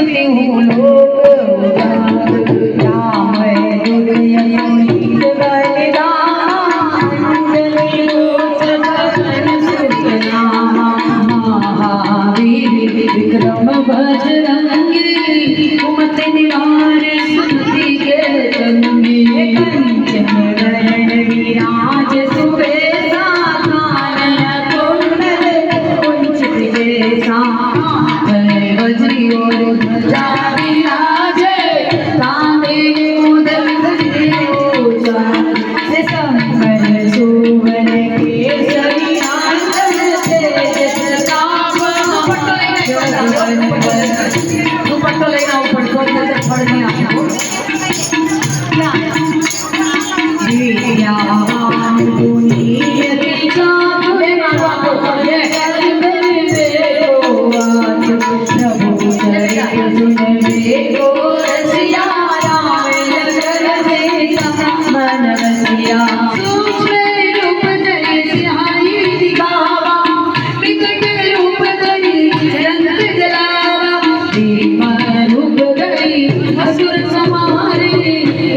भेजती हूँ लोक राम दुर्योधन बलिदान अंजलि पुत्र पवन सुत महावीर विक्रम बजरंगी कुमति निवार सुमति के संगी कंचन वरण विराज सुबेसा कानन कुंडल कुंचित केसा वज्री और ध्वजा विराजे कांधे मोदक धरे शंकर सुवन केसरी नंदन तेज प्रताप दुपट्टो लेना ऊपर को फड़ नहीं आता विद्यावान गुणी यति जात लेना को पढ़े प्रभु चरित सुनवे को रसिया राम लखन सीता मन बसिया सूक्ष्म रूप धरि सिहाई दिखावा विकट रूप धरि रंग जलावा भीम रूप धरि असुर संहारे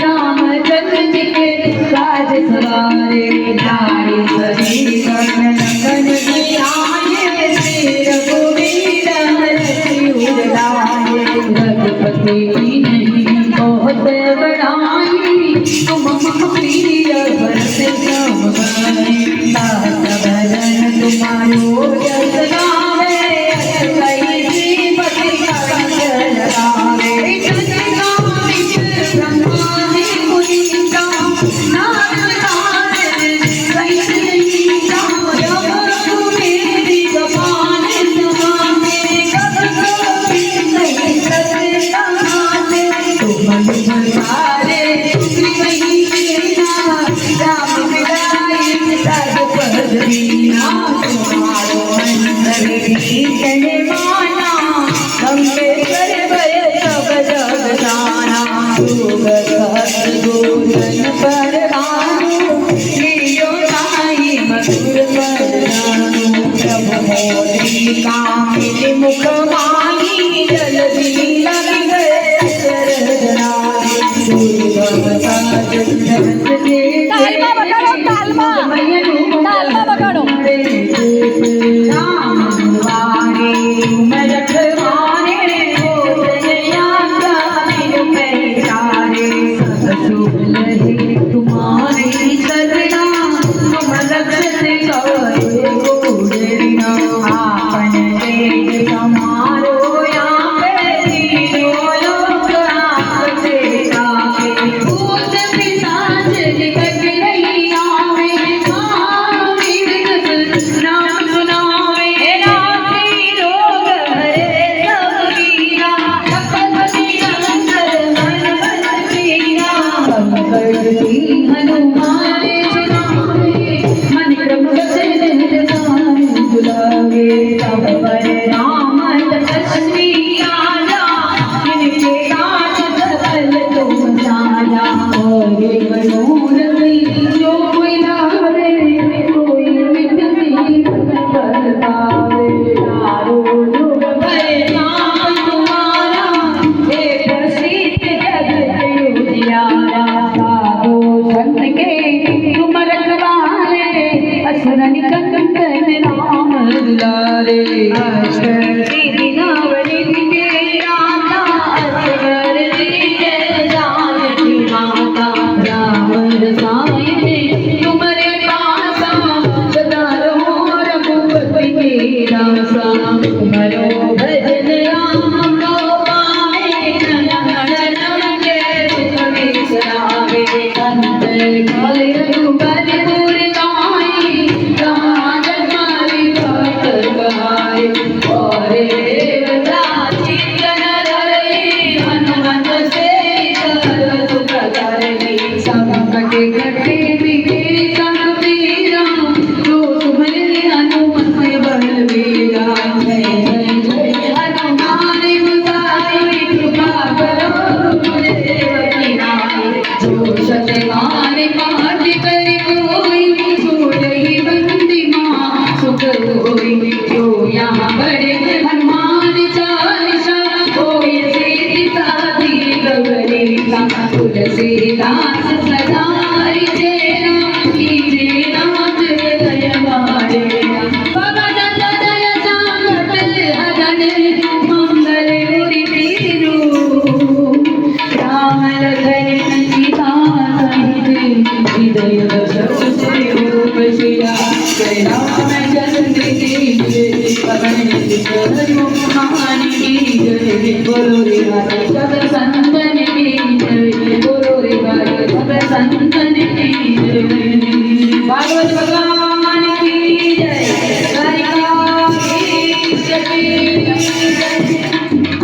रामचंद्र जी के काज सवारे नारी सभी कर्ण नंदन जी आए श्री रघुवीर हरषि उर रघुपति की नहीं बहुत बड़ाई तुम प्रिय भरत सम भाई भजन तुम्हारो यश गावे कई श्रीपति कंचन लावे ब्रह्मादि मुनिका नारद सहित लीला रघुवीर गपाल समाने तुम तुलसीदास सदाई तेरा कीरे नाथ दयवारे भगत दय संगत हदन मंगल मूर्ति रूप राम लखन सीता सहित हृदय सब योग शिरा जय रामचंद्र की जय पवन हनुमान की जय बोलो रे भाई सब संतन की जय बोलो रे भाई सब संतन की जय भागवत भगवान की जय द्वारिकाधीश की जय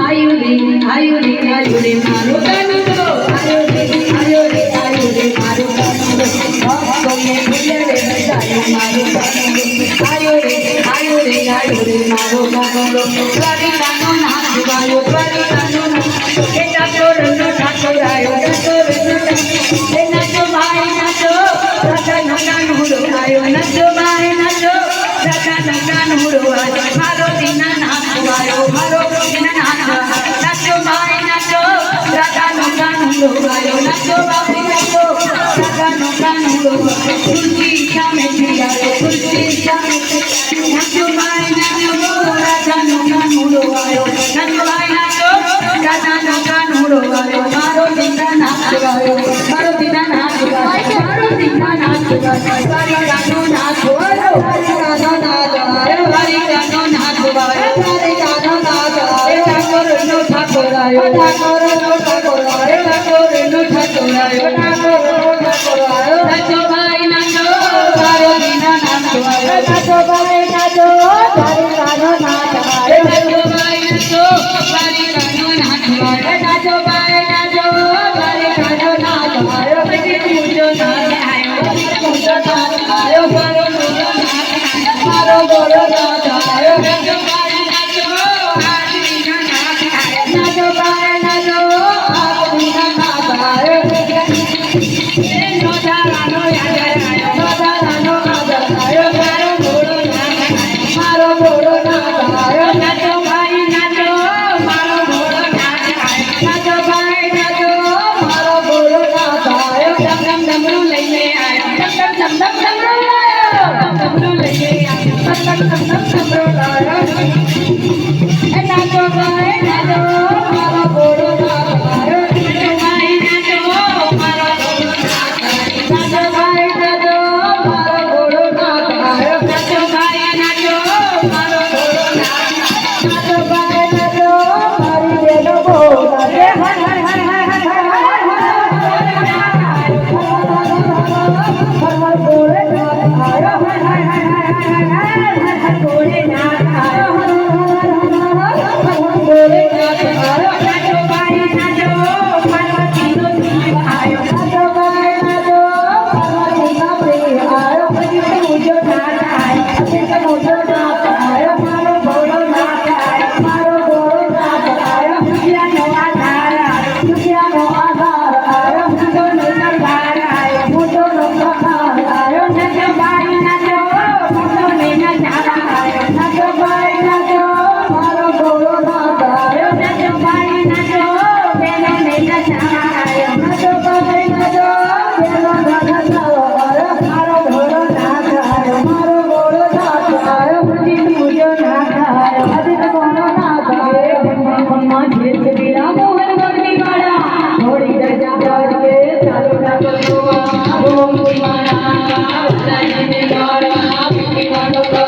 आयुरे आयुरे आयुरे मारो कानुडो आयुरे आयुरे आयुरे मारो कानुडो भक्तों में भूले बजायो मारो कानुडो आयुरे आयुरे आयुरे मारो कानुडो द्वारिकानो नाथ गायो द्वारिकानो हे ठाकुर आयो ठाकुर हे नाचो भाई नाचो राधा कानुडो आयो नाचो भाई नाचो राधा कानुडो आयो मारो दीना नाथ गायो मारो दीना नाथ नाचो भाई नाचो राधा कानुडो आयो नाचो भाई नाचो राधा कानुडो तुलसी सामे आयो तुलसी सामे नाचो भाई नाचो राधा कानुडो आयो नाचो भाई नाचो राधा कानुडो आयो मारो दीना नाथ गायो मारो दीना नाथ गायो मारो दीना नाथ गायो हरि गानो नाथ गायो हरि गानो नाथ गायो हरि गानो नाथ गायो हरि गानो नाथ गायो ठाकुर नो ठाकुर आयो ठाकुर नो ठाकुर आयो ठाकुर नो ठाकुर आयो ठाकुर नो ठाकुर आयो नाचो भाई नाचो मारो दीना नाथ गायो नाचो भाई नाचो हरि गानो नाथ गायो नाचो भाई नाचो हरि गानो नाथ गायो नाचो भाई नाचो हरि गानो नाथ गायो बजे पूजो नाथ आयो पूजो नाथ आयो मारो बोलो नाथ मारो बोलो नाथ आयो नाचो भाई नाचो हरि गानो नाथ आयो नाचो भाई नाचो हरि गानो नाथ आयो नो धारानो याद आयो नो धारानो याद आयो मारो बोलो नाथ आयो नाचो भाई नाचो मारो बोलो नाथ आयो नाचो भाई नाचो मारो बोलो नाथ आयो डम डम डमरू लइले आयो डम डम डम डम डमरू लायो डम डमरू लइले आयो डम डम डम डम डमरू लायो ए नाचो भाई नाचो मारो बोलो नाथ आयो नाचो भाई नाचो मारो बोलो नाथ आयो नाचो भाई नाचो मारो बोलो नाथ आयो नाचो भाई नाचो मारो बोलो नाथ नाचो भाई नाचो मारी बेनो बोला रे हर हर हर हर हर हर हर बोले नाथ आयो हर हर हर हर हर बोले नाथ आयो हर बोले नाथ आयो नाचो भाई नाचो पार्वती नो जीव आयो नाचो भाई नाचो पार्वती नो प्रिय आयो बजे पूजो नाथ आयो बजे पूजो नाथ आयो मारो बोलो नाथ आयो मारो बोलो नाथ आयो दुनिया नो आधार आयो दुनिया नो आधार आयो मुझो नो सरदार आयो मुझो नो सरदार आयो नाचो भाई नाचो मुझो ने नजारा आयो नाचो भाई नाचो मारो बोलो नाथ आयो नाचो भाई नाचो बेनो ने नजारा आयो नाचो भाई नाचो बेनो नजारा आयो मारो बोलो नाथ आयो मारो बोलो नाथ आयो मुझे पूजो नाथ आयो अदित बोलो नाथ आयो मम्मा जेस वीरा मोहन भक्ति वाला थोड़ी दर्जा करके चालू ना करो ओम दीवाना भलाई ने गौड़ा भक्ति वालो का